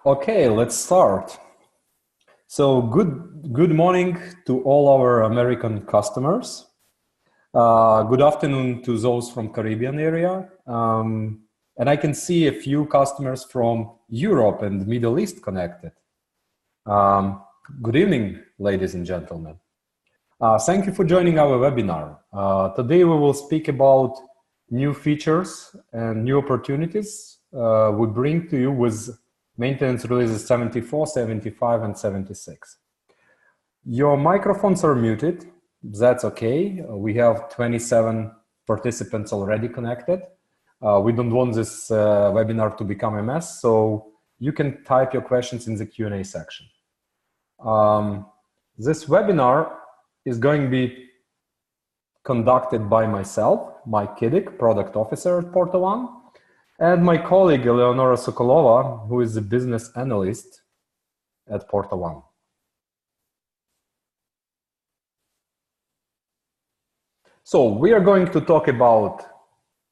Okay, let's start. So good morning to all our American customers. Good afternoon to those from Caribbean area. And I can see a few customers from Europe and Middle East connected. Good evening, ladies and gentlemen. Thank you for joining our webinar. Today we will speak about new features and new opportunities we bring to you with maintenance releases 74, 75, and 76. Your microphones are muted. That's okay. We have 27 participants already connected. We don't want this webinar to become a mess, so you can type your questions in the Q&A section. This webinar is going to be conducted by myself, Mike Kiddick, Product Officer at PortaOne, and my colleague, Eleonora Sokolova, who is a business analyst at PortaOne. So we are going to talk about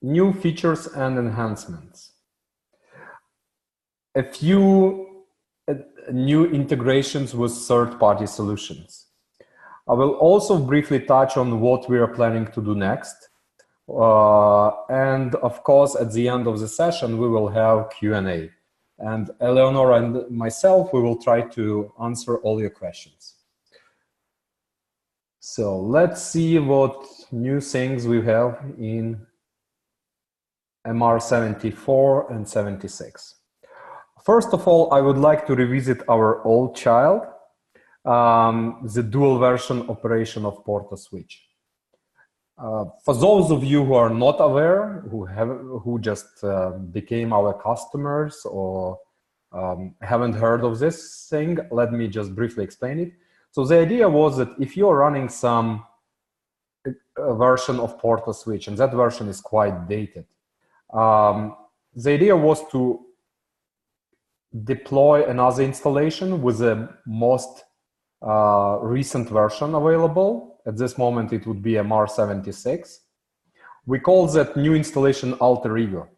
new features and enhancements, a few new integrations with third-party solutions. I will also briefly touch on what we are planning to do next. And of course, at the end of the session, we will have Q&A. And Eleonora and myself, we will try to answer all your questions. So let's see what new things we have in MR74 and 76. First of all, I would like to revisit our old child, the dual version operation of PortaSwitch. For those of you who are not aware, who just became our customers or haven't heard of this thing, let me just briefly explain it. So the idea was that if you're running some version of PortaSwitch, and that version is quite dated, the idea was to deploy another installation with the most recent version available. At this moment, it would be MR76. We call that new installation alter ego.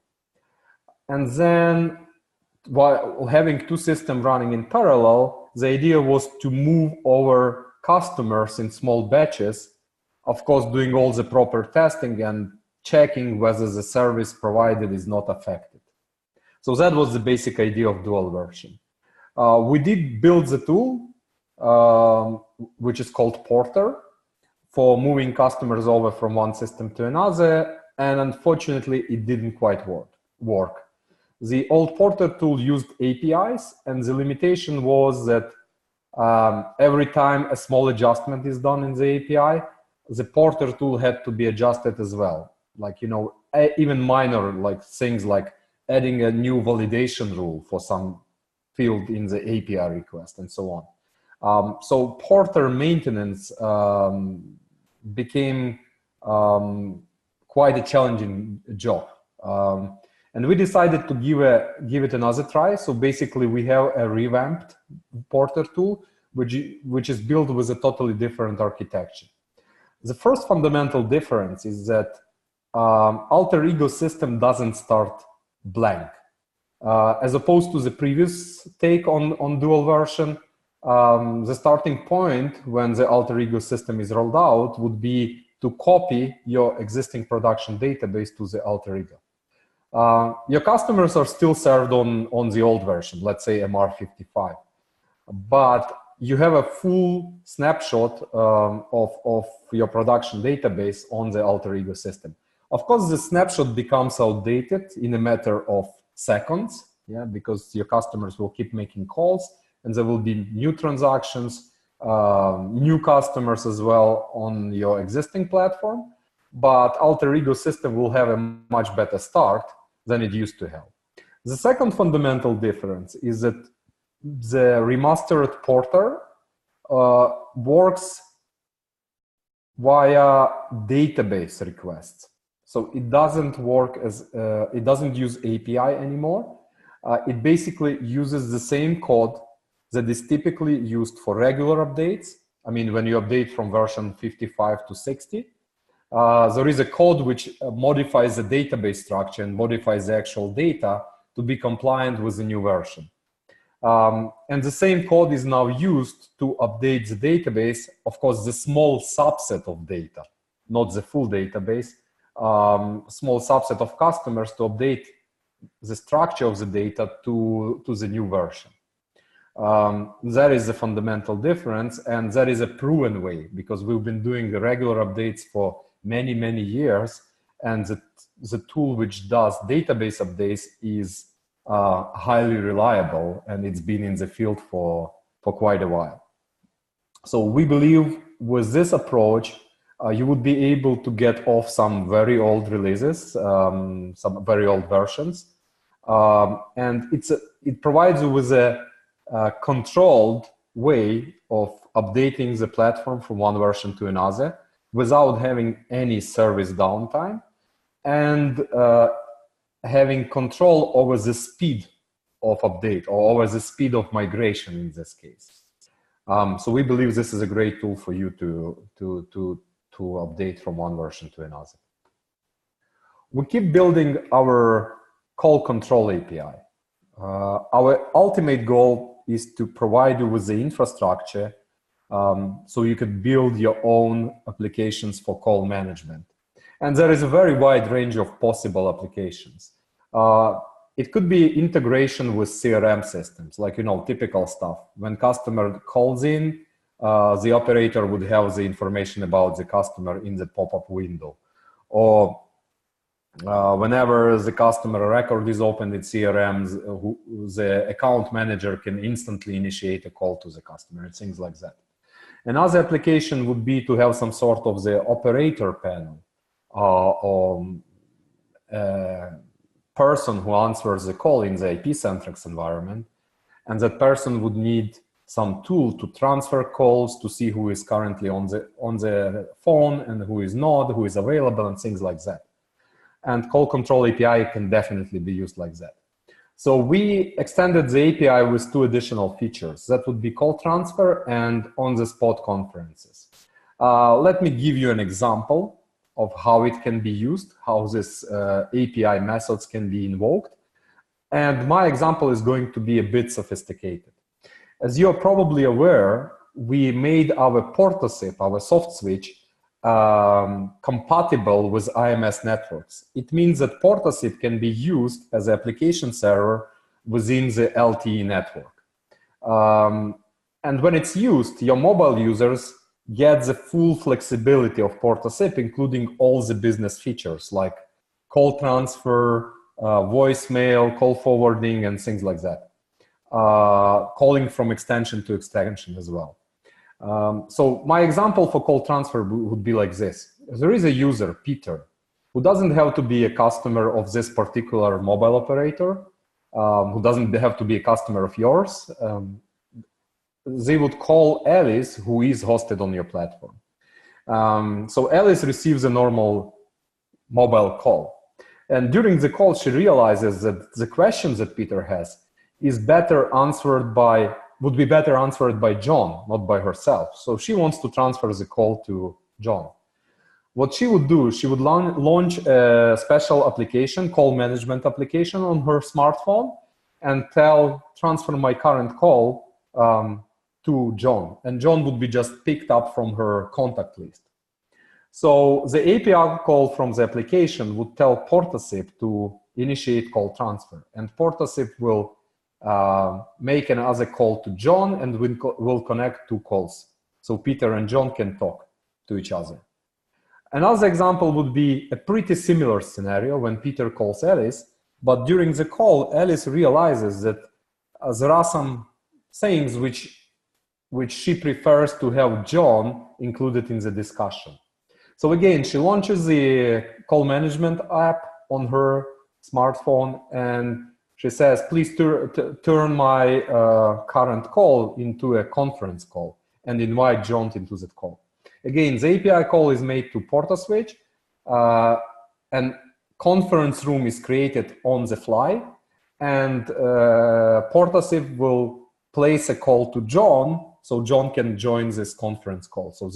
And then, while having two systems running in parallel, the idea was to move over customers in small batches, of course, doing all the proper testing and checking whether the service provided is not affected. So that was the basic idea of dual version. We did build the tool, which is called Porter, for moving customers over from one system to another, and unfortunately, it didn't quite work. The old Porter tool used APIs, and the limitation was that every time a small adjustment is done in the API, the Porter tool had to be adjusted as well. Like, you know, even minor like things like adding a new validation rule for some field in the API request and so on. So Porter maintenance became quite a challenging job. And we decided to give it another try. So basically we have a revamped Porter tool, which is built with a totally different architecture. The first fundamental difference is that alter ego system doesn't start blank. As opposed to the previous take on dual version, the starting point when the alter ego system is rolled out would be to copy your existing production database to the alter ego. Your customers are still served on the old version, let's say MR55, but you have a full snapshot of your production database on the alter ego system. Of course, the snapshot becomes outdated in a matter of seconds, yeah, because your customers will keep making calls, and there will be new transactions, new customers as well on your existing platform. But alter ego system will have a much better start than it used to have. The second fundamental difference is that the remastered Porter works via database requests. So it doesn't work as, it doesn't use API anymore. It basically uses the same code that is typically used for regular updates. I mean, when you update from version 55 to 60, there is a code which modifies the database structure and modifies the actual data to be compliant with the new version. And the same code is now used to update the database, of course, the small subset of data, not the full database, small subset of customers to update the structure of the data to the new version. That is the fundamental difference, and that is a proven way, because we've been doing regular updates for many, many years, and the tool which does database updates is highly reliable, and it's been in the field for quite a while. So we believe with this approach, you would be able to get off some very old releases, some very old versions, and it provides you with a controlled way of updating the platform from one version to another without having any service downtime, and having control over the speed of update, or over the speed of migration in this case. So we believe this is a great tool for you to update from one version to another. We keep building our call control API. Our ultimate goal is to provide you with the infrastructure so you could build your own applications for call management. And there is a very wide range of possible applications. It could be integration with CRM systems, like, typical stuff. When customer calls in, the operator would have the information about the customer in the pop-up window. Or whenever the customer record is opened in CRM, the account manager can instantly initiate a call to the customer, and things like that. Another application would be to have some sort of the operator panel, or person who answers the call in the IP-centric environment, and that person would need some tool to transfer calls, to see who is currently on the phone and who is not, who is available, and things like that. And call control API can definitely be used like that. So we extended the API with 2 additional features. That would be call transfer and on-the-spot conferences. Let me give you an example of how it can be used, how this API methods can be invoked. And my example is going to be a bit sophisticated. As you're probably aware, we made our PortaSwitch, our soft switch, compatible with IMS networks. It means that PortaSwitch can be used as an application server within the LTE network. And when it's used, your mobile users get the full flexibility of PortaSwitch, including all the business features like call transfer, voicemail, call forwarding, and things like that. Calling from extension to extension as well. So my example for call transfer would be like this. There is a user, Peter, who doesn't have to be a customer of this particular mobile operator, who doesn't have to be a customer of yours. They would call Alice, who is hosted on your platform. So Alice receives a normal mobile call. And during the call, she realizes that the questions that Peter has would be better answered by John, not by herself. So she wants to transfer the call to John. What she would do, she would launch a special application, call management application on her smartphone, and transfer my current call to John. And John would be just picked up from her contact list. So the API call from the application would tell PortaSwitch to initiate call transfer. And PortaSwitch will make another call to John, and will connect 2 calls. So Peter and John can talk to each other. Another example would be a pretty similar scenario when Peter calls Alice, but during the call, Alice realizes that there are some things which she prefers to have John included in the discussion. So again, she launches the call management app on her smartphone, and she says, please turn my current call into a conference call, and invite John into that call. Again, the API call is made to PortaSwitch, and conference room is created on the fly, and PortaSwitch will place a call to John, so John can join this conference call. So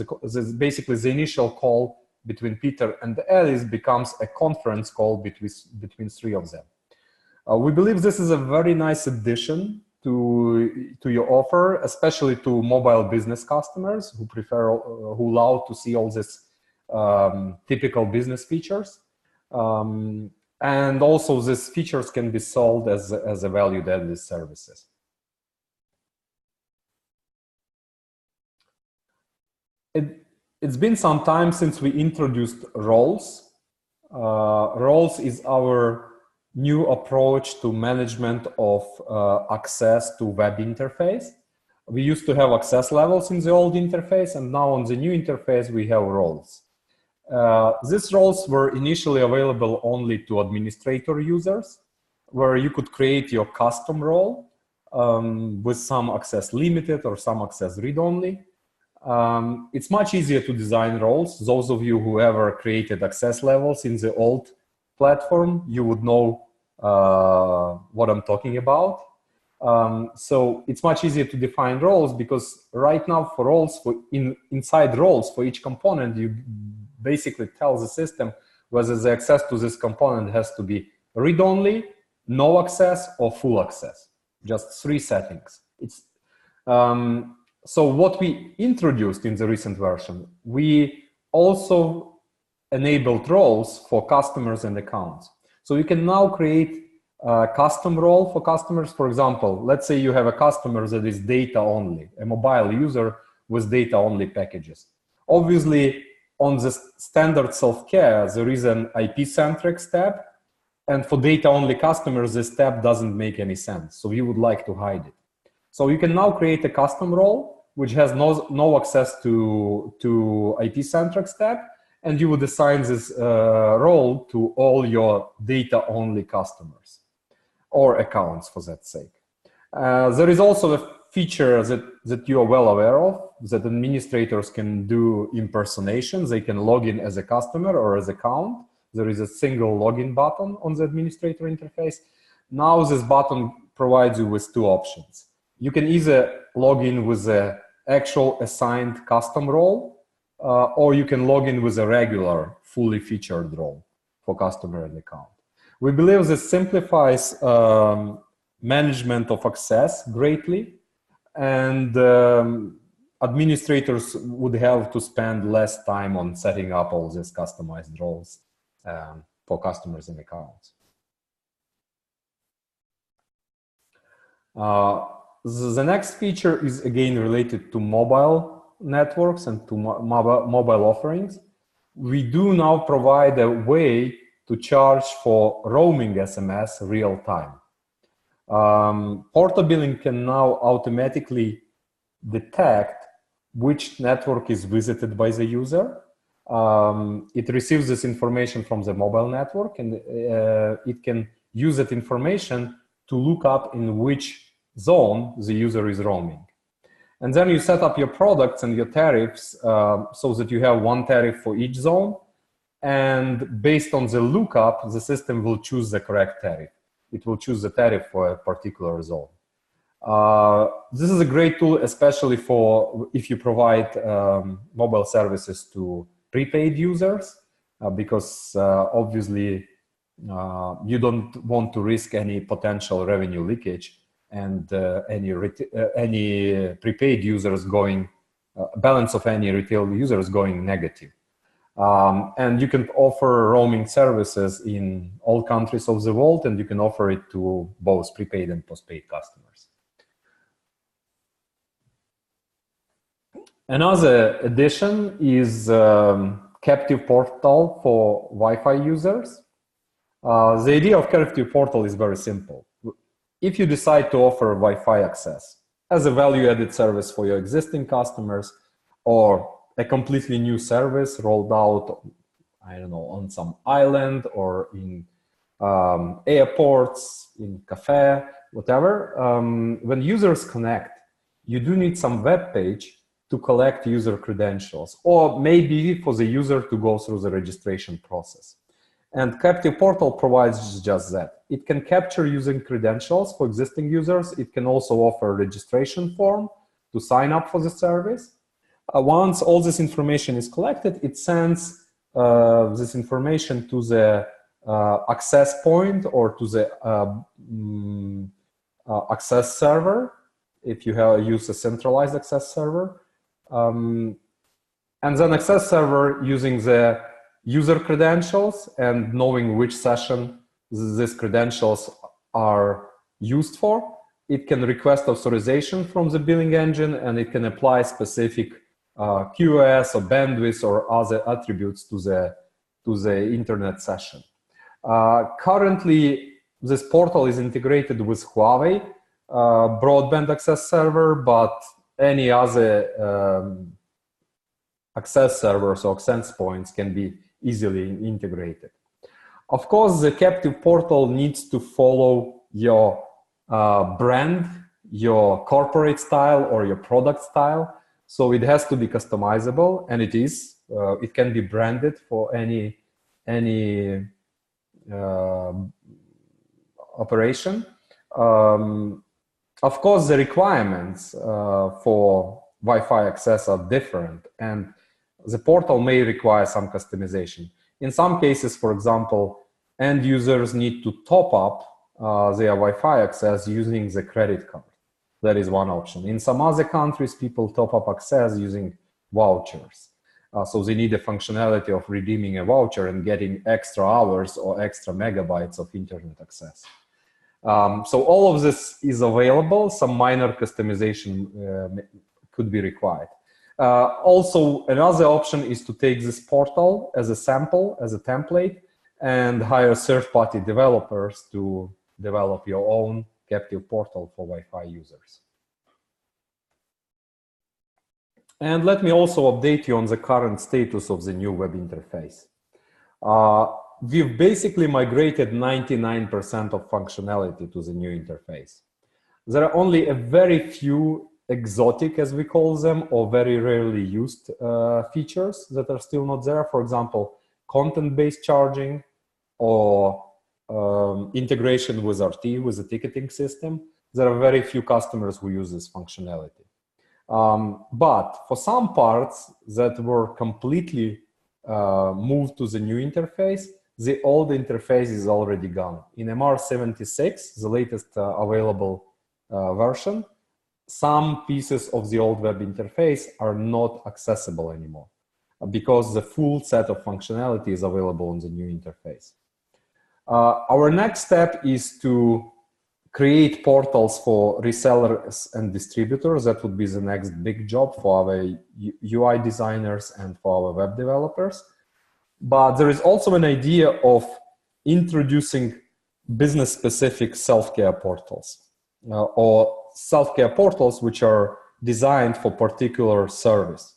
basically the initial call between Peter and Alice becomes a conference call between 3 of them. We believe this is a very nice addition to your offer, especially to mobile business customers who prefer, who love to see all these typical business features. And also these features can be sold as a value-added services. It's been some time since we introduced roles. Roles is our new approach to management of access to web interface. We used to have access levels in the old interface, and now on the new interface we have roles. These roles were initially available only to administrator users, where you could create your custom role with some access limited or some access read-only. It's much easier to design roles. Those of you who ever created access levels in the old platform, you would know what I'm talking about. So it's much easier to define roles, because right now for roles, inside roles for each component, you basically tell the system whether the access to this component has to be read-only, no access, or full access. Just 3 settings. So what we introduced in the recent version, we also enabled roles for customers and accounts. So you can now create a custom role for customers. For example, let's say you have a customer that is data only, a mobile user with data only packages. Obviously, on the standard self-care, there is an IP-centric step. And for data only customers, this step doesn't make any sense. So we would like to hide it. So you can now create a custom role, which has no access to IP-centric step, and you would assign this role to all your data-only customers, or accounts for that sake. There is also a feature that you are well aware of, that administrators can do impersonations. They can log in as a customer or as account. There is a single login button on the administrator interface. Now this button provides you with 2 options. You can either log in with the actual assigned custom role, or you can log in with a regular, fully featured role for customer and account. We believe this simplifies management of access greatly, and administrators would have to spend less time on setting up all these customized roles for customers and accounts. The next feature is again related to mobile networks and to mobile offerings. We do now provide a way to charge for roaming SMS real time. Porta Billing can now automatically detect which network is visited by the user. It receives this information from the mobile network, and it can use that information to look up in which zone the user is roaming. And then you set up your products and your tariffs so that you have one tariff for each zone. And based on the lookup, the system will choose the correct tariff. It will choose the tariff for a particular zone. This is a great tool, especially for if you provide mobile services to prepaid users, because obviously you don't want to risk any potential revenue leakage and any prepaid users going, balance of any retail users going negative. And you can offer roaming services in all countries of the world, and you can offer it to both prepaid and postpaid customers. Another addition is captive portal for Wi-Fi users. The idea of captive portal is very simple. If you decide to offer Wi-Fi access as a value-added service for your existing customers, or a completely new service rolled out, I don't know, on some island or in airports, in cafe, whatever, when users connect, you do need some web page to collect user credentials, or maybe for the user to go through the registration process. And Captive Portal provides just that. It can capture user credentials for existing users. It can also offer a registration form to sign up for the service. Once all this information is collected, it sends this information to the access point or to the access server, if you use a centralized access server. And then access server using the user credentials and knowing which session these credentials are used for. It can request authorization from the billing engine, and it can apply specific QoS or bandwidth or other attributes to the internet session. Currently, this portal is integrated with Huawei broadband access server, but any other access servers or access points can be easily integrated. Of course, the captive portal needs to follow your brand, your corporate style, or your product style. So it has to be customizable, and it is. It can be branded for any operation. Of course, the requirements for Wi-Fi access are different, and the portal may require some customization. In some cases, for example, end users need to top up their Wi-Fi access using the credit card. That is one option. In some other countries, people top up access using vouchers. So they need the functionality of redeeming a voucher and getting extra hours or extra megabytes of internet access. So all of this is available. Some minor customization could be required. Also, another option is to take this portal as a sample, as a template, and hire third-party developers to develop your own captive portal for Wi-Fi users. And let me also update you on the current status of the new web interface. We've basically migrated 99% of functionality to the new interface. There are only a very few exotic, as we call them, or very rarely used features that are still not there. For example, content-based charging or integration with RT, with the ticketing system. There are very few customers who use this functionality. But for some parts that were completely moved to the new interface, the old interface is already gone. In MR76, the latest available version, some pieces of the old web interface are not accessible anymore because the full set of functionality is available on the new interface. Our next step is to create portals for resellers and distributors. That would be the next big job for our UI designers and for our web developers. But there is also an idea of introducing business-specific self-care portals or self-care portals which are designed for particular service.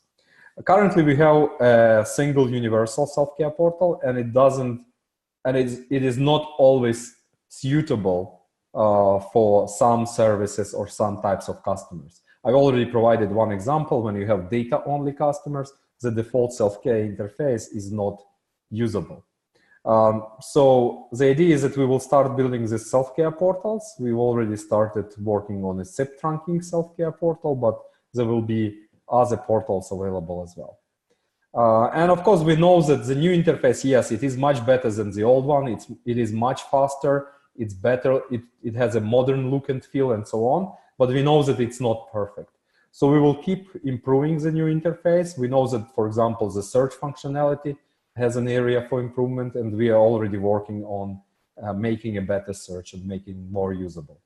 Currently, we have a single universal self-care portal, and it is not always suitable for some services or some types of customers. I've already provided one example. When you have data-only customers, the default self-care interface is not usable. So the idea is that we will start building these self-care portals. We've already started working on a SIP trunking self-care portal, but there will be other portals available as well. And of course, we know that the new interface, yes, it is much better than the old one. It is much faster. It's better. It has a modern look and feel and so on. But we know that it's not perfect. So we will keep improving the new interface. We know that, for example, the search functionality has an area for improvement, and we are already working on making a better search and making it more usable.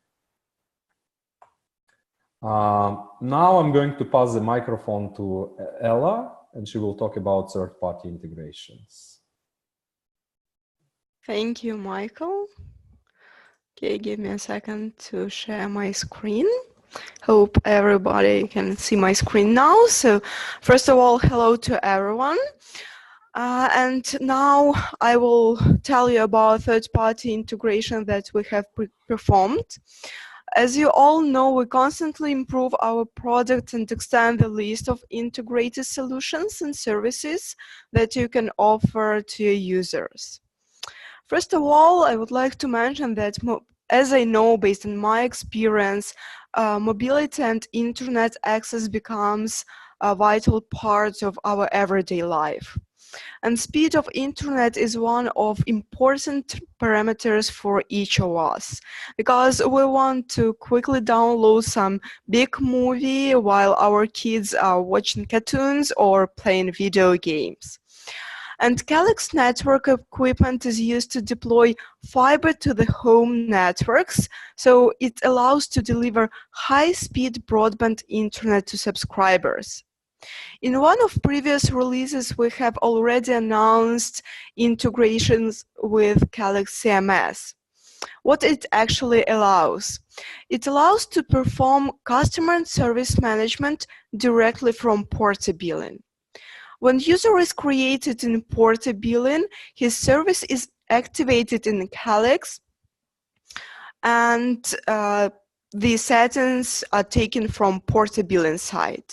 Now I'm going to pass the microphone to Ella, and she will talk about third-party integrations. Thank you, Michael. Okay, give me a second to share my screen. Hope everybody can see my screen now. So first of all, hello to everyone. And now I will tell you about third-party integration that we have performed. As you all know, we constantly improve our product and extend the list of integrated solutions and services that you can offer to your users. First of all, I would like to mention that, as I know, based on my experience, mobility and internet access becomes a vital part of our everyday life. And speed of internet is one of important parameters for each of us, because we want to quickly download some big movie while our kids are watching cartoons or playing video games. And Calyx network equipment is used to deploy fiber to the home networks, so it allows to deliver high-speed broadband internet to subscribers. In one of previous releases, we have already announced integrations with Calyx CMS. What it actually allows? It allows to perform customer and service management directly from PortaBilling. When user is created in PortaBilling, his service is activated in Calyx, and the settings are taken from PortaBilling side.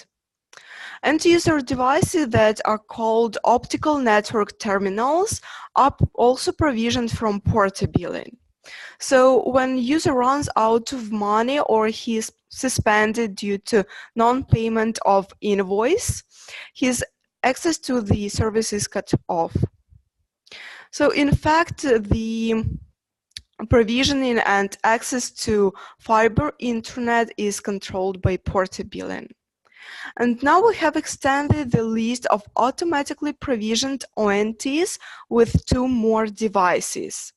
End-user devices that are called optical network terminals are also provisioned from PortaBilling. So when user runs out of money or he is suspended due to non-payment of invoice, his access to the service is cut off. So in fact, the provisioning and access to fiber internet is controlled by PortaBilling. And now we have extended the list of automatically provisioned ONTs with 2 more devices.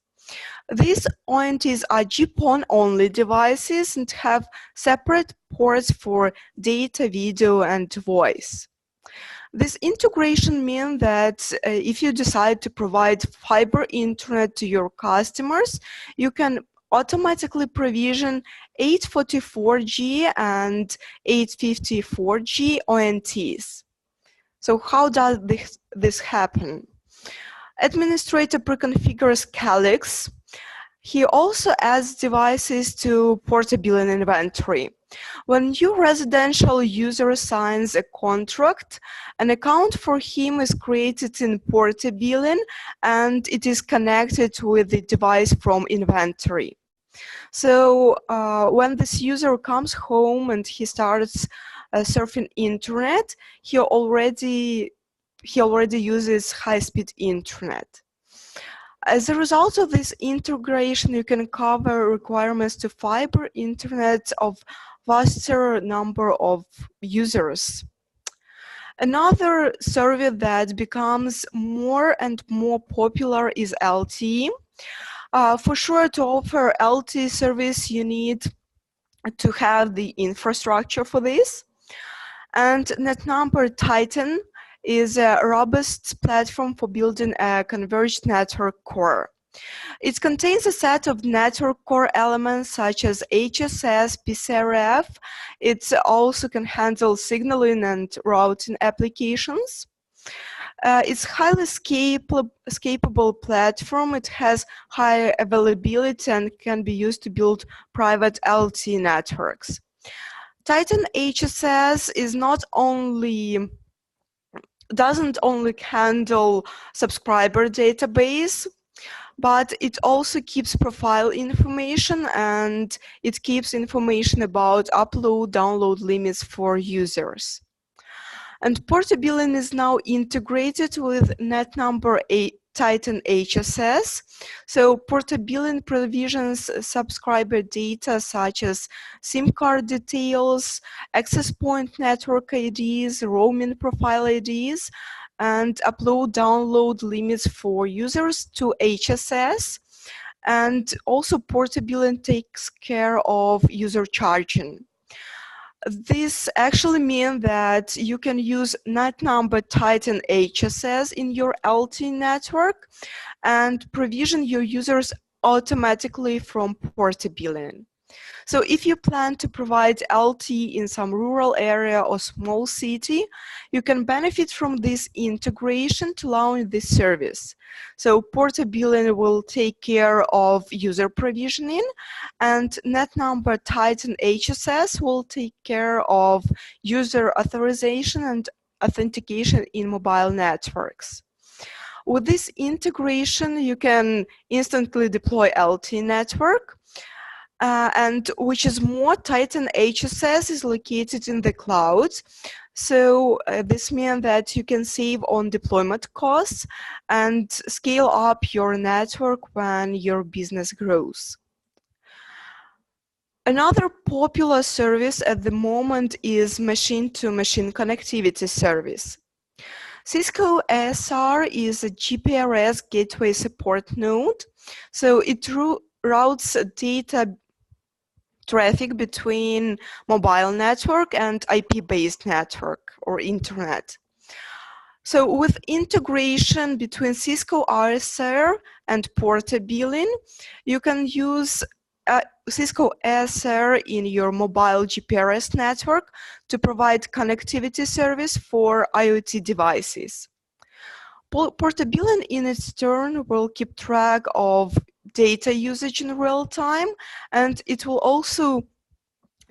These ONTs are GPON-only devices and have separate ports for data, video, and voice. This integration means that if you decide to provide fiber internet to your customers, you can automatically provision 844G and 854G ONTs. So how does this happen? Administrator preconfigures Calyx. He also adds devices to PortaBilling inventory. When new residential user signs a contract, an account for him is created in PortaBilling and it is connected with the device from inventory. So when this user comes home and he starts surfing internet, he already uses high-speed internet. As a result of this integration, you can cover requirements to fiber internet of vaster number of users. Another service that becomes more and more popular is LTE. For sure, to offer LTE service, you need to have the infrastructure for this. And NetNumber Titan is a robust platform for building a converged network core. It contains a set of network core elements such as HSS, PCRF. It also can handle signaling and routing applications. It's highly scalable platform. It has high availability and can be used to build private LTE networks. Titan HSS is doesn't only handle subscriber database, but it also keeps profile information and it keeps information about upload, download limits for users. And PortaBilling is now integrated with NetNumber Titan HSS. So PortaBilling provisions subscriber data such as SIM card details, access point network IDs, roaming profile IDs, and upload download limits for users to HSS. And also PortaBilling takes care of user charging. This actually means that you can use NetNumber Titan HSS in your LTE network and provision your users automatically from PortaBilling. So if you plan to provide LTE in some rural area or small city, you can benefit from this integration to launch this service. So PortaBilling will take care of user provisioning and NetNumber Titan HSS will take care of user authorization and authentication in mobile networks. With this integration, you can instantly deploy LTE network. And which is more, Titan HSS is located in the cloud. So this means that you can save on deployment costs and scale up your network when your business grows. Another popular service at the moment is machine-to-machine connectivity service. Cisco ASR is a GPRS gateway support node, so it routes data traffic between mobile network and IP-based network or internet. So with integration between Cisco ASR and PortaBilling, you can use Cisco ASR in your mobile GPRS network to provide connectivity service for IoT devices. PortaBilling in its turn will keep track of data usage in real time, and it will also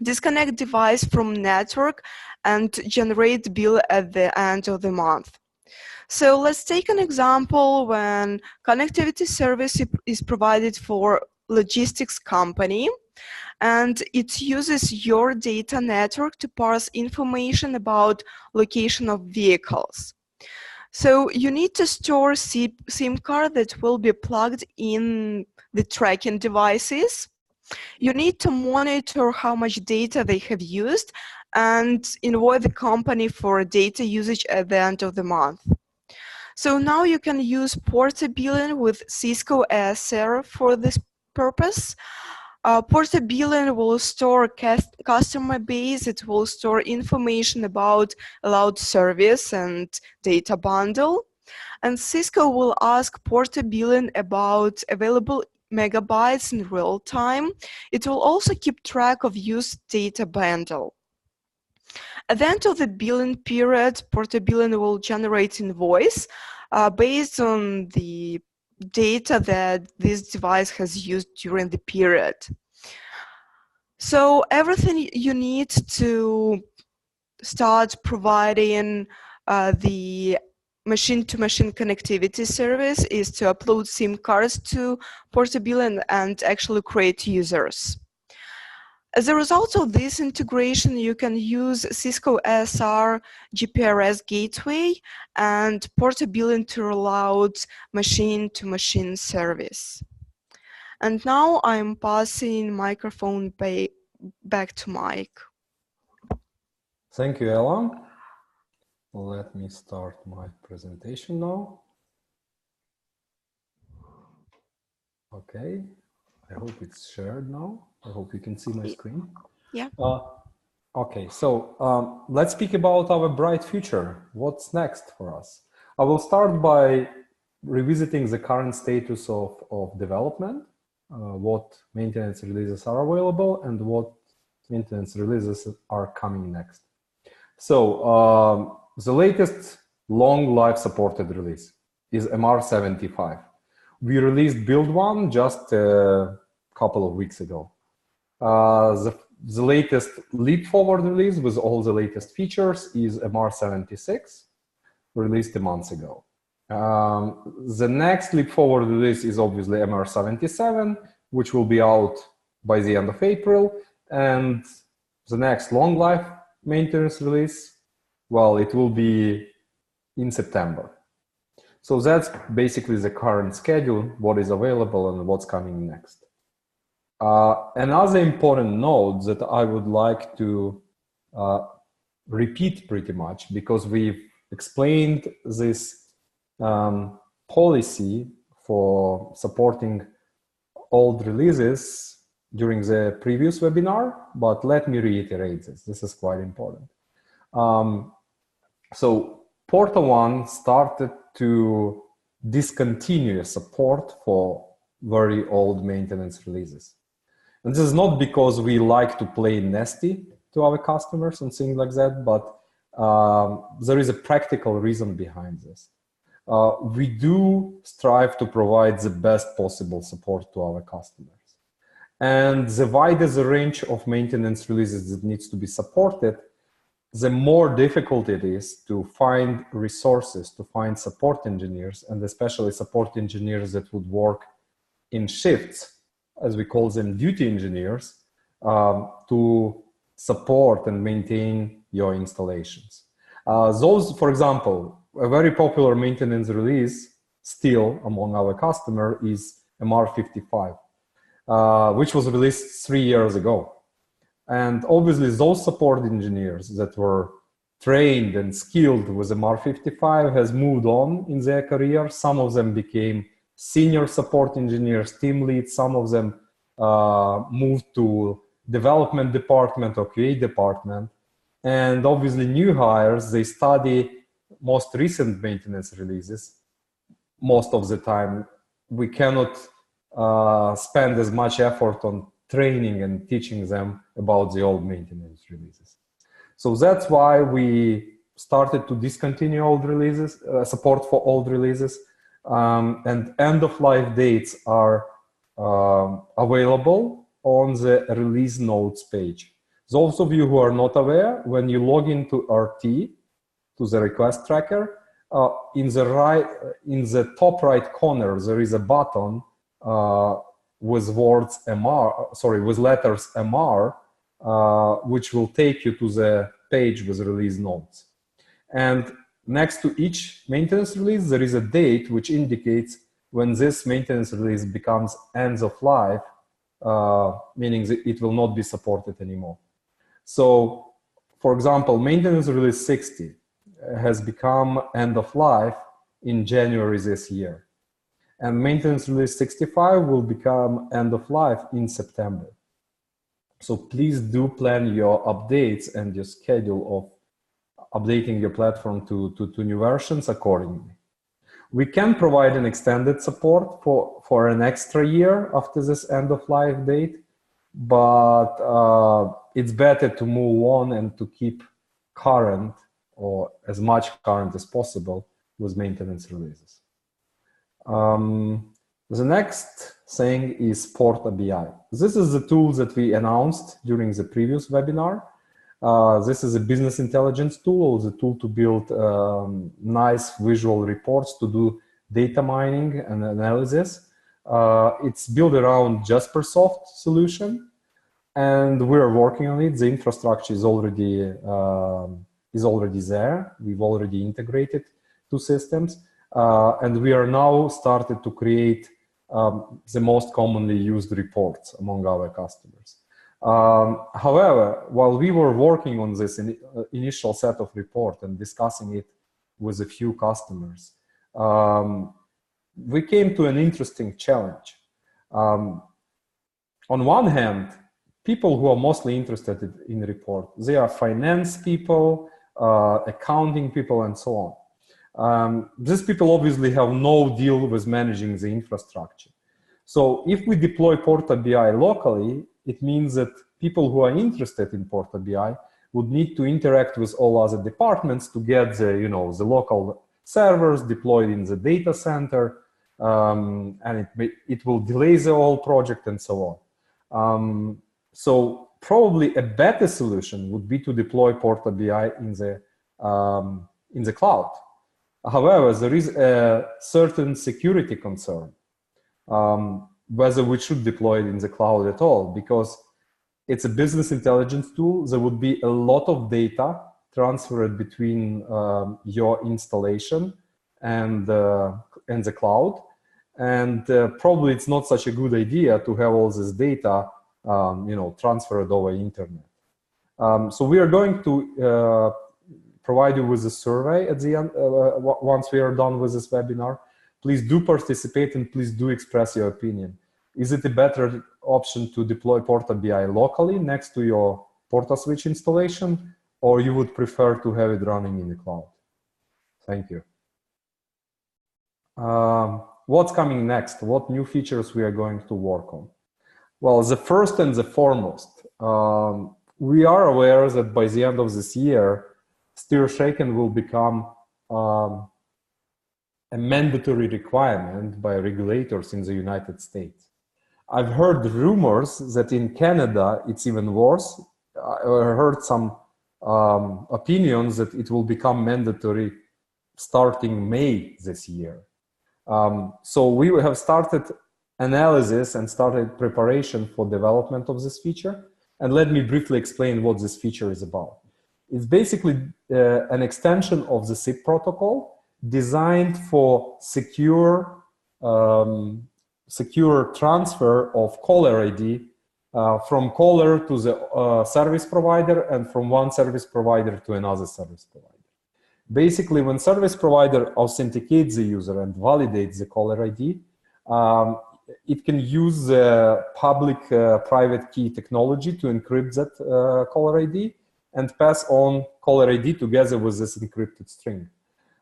disconnect device from network and generate bill at the end of the month. So let's take an example when connectivity service is provided for logistics company, and it uses your data network to parse information about location of vehicles. So you need to store SIM card that will be plugged in the tracking devices. You need to monitor how much data they have used and invoice the company for data usage at the end of the month. So now you can use PortaBilling with Cisco ASR for this purpose. PortaBilling will store customer base. It will store information about allowed service and data bundle. And Cisco will ask PortaBilling about available megabytes in real time. It will also keep track of used data bundle. At the end of the billing period, PortaBilling will generate invoice based on the data that this device has used during the period. So everything you need to start providing the machine-to-machine connectivity service is to upload SIM cards to PortaBilling and actually create users. As a result of this integration, you can use Cisco ASR GPRS gateway and PortaBilling to roll out machine-to-machine service. And now I'm passing microphone back to Mike. Thank you, Ella. Let me start my presentation now. Okay, I hope it's shared now. I hope you can see my screen. Yeah. Okay, so let's speak about our bright future. What's next for us? I will start by revisiting the current status of development, what maintenance releases are available and what maintenance releases are coming next. So the latest long life supported release is MR75. We released build one just a couple of weeks ago. The latest leap forward release with all the latest features is MR76, released a month ago. The next leap forward release is obviously MR77, which will be out by the end of April. And the next long life maintenance release, well, it will be in September. So that's basically the current schedule, what is available and what's coming next. Another important note that I would like to repeat pretty much, because we've explained this policy for supporting old releases during the previous webinar, but let me reiterate this. This is quite important. So PortaOne started to discontinue support for very old maintenance releases. And this is not because we like to play nasty to our customers and things like that, but there is a practical reason behind this. We do strive to provide the best possible support to our customers. And the wider the range of maintenance releases that needs to be supported, the more difficult it is to find resources, to find support engineers, and especially support engineers that would work in shifts, as we call them, duty engineers, to support and maintain your installations. Those, for example, a very popular maintenance release still among our customer is MR55, which was released 3 years ago. And obviously those support engineers that were trained and skilled with MR55 has moved on in their career. Some of them became senior support engineers, team leads. Some of them moved to development department or QA department. And obviously new hires, they study most recent maintenance releases. Most of the time, we cannot spend as much effort on training and teaching them about the old maintenance releases. So that's why we started to discontinue old releases, support for old releases, and end-of-life dates are available on the release notes page. Those of you who are not aware, when you log into RT, to the request tracker, in the top right corner, there is a button with words MR, sorry, with letters MR, which will take you to the page with release notes. And next to each maintenance release, there is a date which indicates when this maintenance release becomes ends of life, meaning that it will not be supported anymore. So, for example, maintenance release 60 has become end of life in January this year. And maintenance release 65 will become end of life in September. So please do plan your updates and your schedule of updating your platform to new versions accordingly. We can provide an extended support for an extra year after this end of life date, but it's better to move on and to keep current or as much current as possible with maintenance releases. The next thing is PortaDI. This is the tool that we announced during the previous webinar. This is a business intelligence tool, the tool to build nice visual reports to do data mining and analysis. It's built around Jaspersoft solution, and we're working on it. The infrastructure is already there. We've already integrated two systems, and we are now started to create the most commonly used reports among our customers. However, while we were working on this initial set of report and discussing it with a few customers, we came to an interesting challenge. On one hand, people who are mostly interested in report, they are finance people, accounting people, and so on. These people obviously have no deal with managing the infrastructure. So if we deploy PortaDI locally, it means that people who are interested in PortaDI would need to interact with all other departments to get the, the local servers deployed in the data center, and it will delay the whole project and so on. So probably a better solution would be to deploy PortaDI in the cloud. However, there is a certain security concern whether we should deploy it in the cloud at all, because it's a business intelligence tool. There would be a lot of data transferred between your installation and the cloud, and probably it's not such a good idea to have all this data transferred over internet. So we are going to provide you with a survey at the end once we are done with this webinar. Please do participate and please do express your opinion. Is it a better option to deploy PortaDI locally next to your PortaSwitch installation, or you would prefer to have it running in the cloud? Thank you. What's coming next? What new features we are going to work on? Well, the first and the foremost, we are aware that by the end of this year, Stir-Shaken will become a mandatory requirement by regulators in the United States. I've heard rumors that in Canada it's even worse. I heard some opinions that it will become mandatory starting May this year. So we have started analysis and started preparation for development of this feature. And let me briefly explain what this feature is about. It's basically an extension of the SIP protocol designed for secure transfer of caller ID from caller to the service provider and from one service provider to another service provider. Basically, when service provider authenticates the user and validates the caller ID, it can use the public private key technology to encrypt that caller ID and pass on caller ID together with this encrypted string.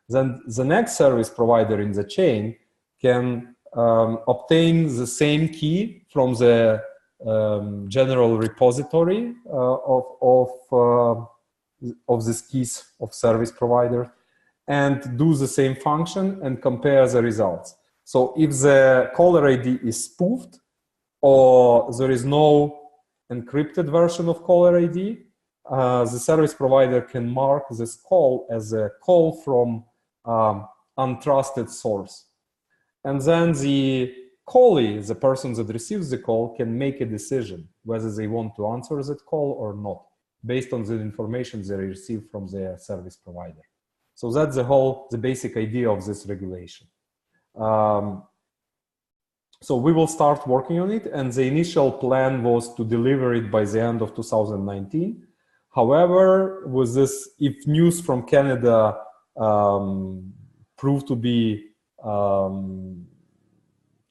Then the next service provider in the chain can obtain the same key from the general repository of these keys of service provider and do the same function and compare the results. So if the caller ID is spoofed or there is no encrypted version of caller ID, the service provider can mark this call as a call from untrusted source. And then the callee, the person that receives the call, can make a decision whether they want to answer that call or not, based on the information they receive from their service provider. So that's the basic idea of this regulation. So we will start working on it, and the initial plan was to deliver it by the end of 2019. However, with this, if news from Canada prove to be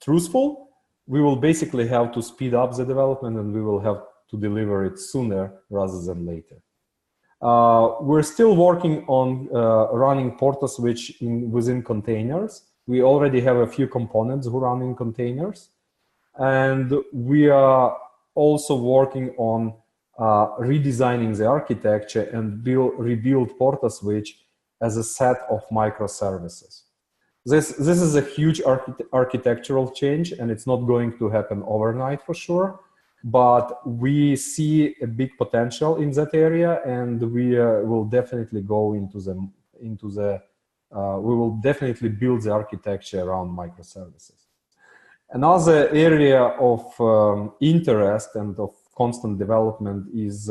truthful, we will basically have to speed up the development and we will have to deliver it sooner rather than later. We're still working on running PortaSwitch within containers. We already have a few components who run in containers. And we are also working on redesigning the architecture and rebuild PortaSwitch as a set of microservices. This is a huge architectural change, and it's not going to happen overnight for sure. But we see a big potential in that area, and we will definitely go we will definitely build the architecture around microservices. Another area of interest and of constant development is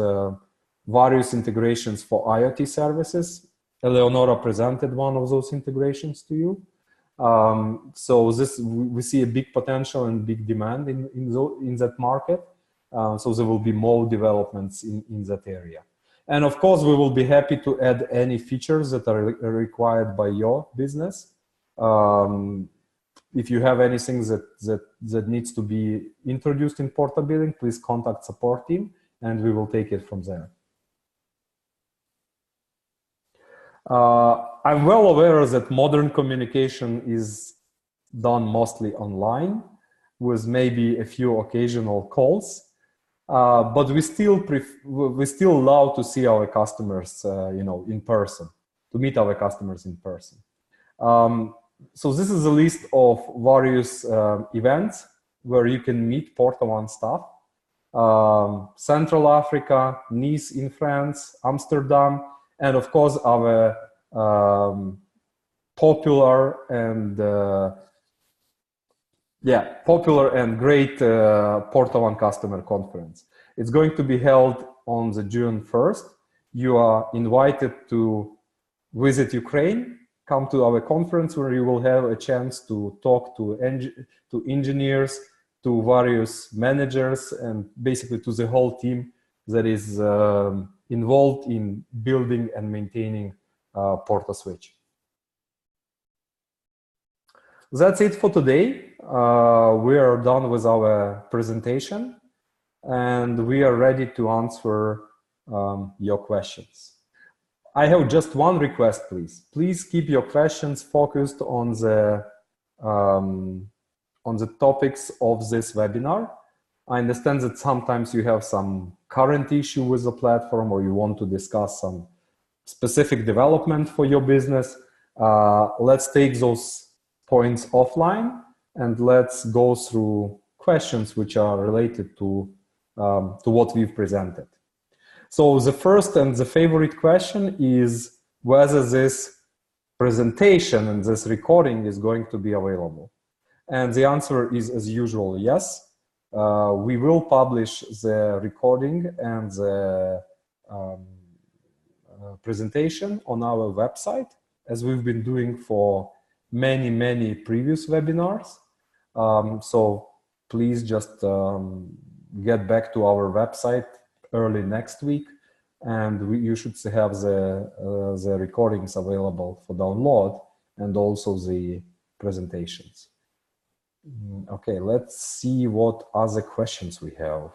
various integrations for IoT services. Eleonora presented one of those integrations to you. So we see a big potential and big demand in that market. So there will be more developments in that area. And of course, we will be happy to add any features that are required by your business. If you have anything that needs to be introduced in portability, please contact support team and we will take it from there. I'm well aware that modern communication is done mostly online with maybe a few occasional calls. But we still love to see our customers, in person, to meet our customers in person. So this is a list of various events where you can meet PortaOne staff. Central Africa, Nice in France, Amsterdam, and of course our popular and great PortaOne customer conference. It's going to be held on the June 1st. You are invited to visit Ukraine, come to our conference where you will have a chance to talk to engineers, to various managers, and basically to the whole team that is involved in building and maintaining PortaSwitch. That's it for today. We are done with our presentation and we are ready to answer your questions. I have just one request, please. Please keep your questions focused on the topics of this webinar. I understand that sometimes you have some current issue with the platform or you want to discuss some specific development for your business. Let's take those points offline and let's go through questions which are related to what we've presented. So the first and the favorite question is whether this presentation and this recording is going to be available. And the answer is, as usual, yes. We will publish the recording and the presentation on our website, as we've been doing for many previous webinars. So please just get back to our website early next week, and you should have the recordings available for download and also the presentations. Okay, let's see what other questions we have.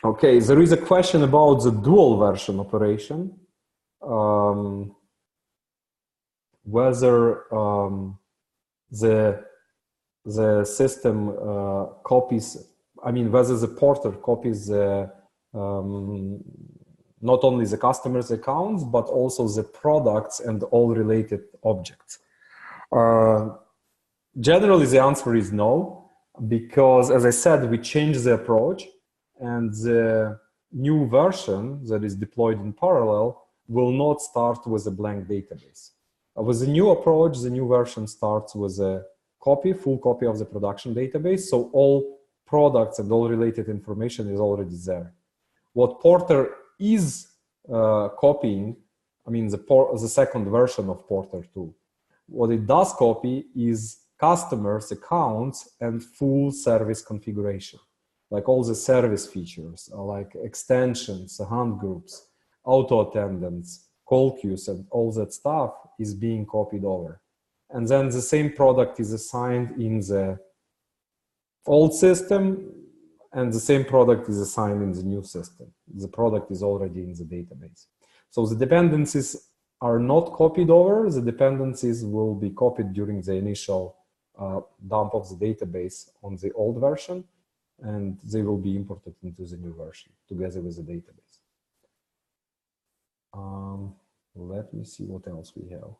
Okay, there is a question about the dual version operation. Whether the system copies, I mean, whether the porter copies the, not only the customer's accounts, but also the products and all related objects. Generally, the answer is no, because as I said, we changed the approach, and the new version that is deployed in parallel will not start with a blank database. With the new approach, the new version starts with a full copy of the production database, so all products and all related information is already there. What Porter is copying, I mean the second version of Porter 2, what it does copy is customers' accounts and full service configuration, like all the service features, like extensions, hand groups, auto attendants, call queues, and all that stuff is being copied over. And then the same product is assigned in the old system, and the same product is assigned in the new system. The product is already in the database. So the dependencies are not copied over. The dependencies will be copied during the initial dump of the database on the old version, and they will be imported into the new version together with the database. Let me see what else we have.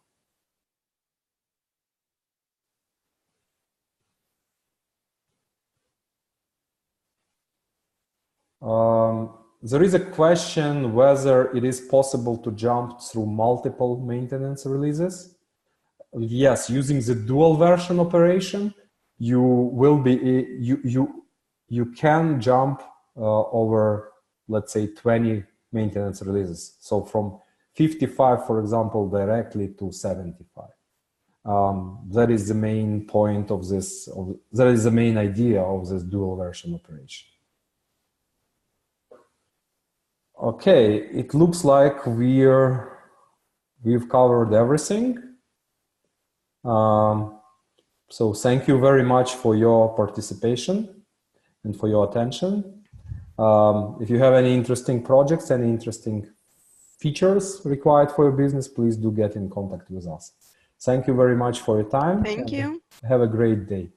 There is a question whether it is possible to jump through multiple maintenance releases. Yes, using the dual version operation, you will be you can jump over, let's say, 20 maintenance releases. So from 55, for example, directly to 75. That is the main point of this. That is the main idea of this dual version operation. Okay, it looks like we've covered everything. So thank you very much for your participation and for your attention. If you have any interesting projects, any interesting features required for your business, please do get in contact with us. Thank you very much for your time. Thank you. Have a great day.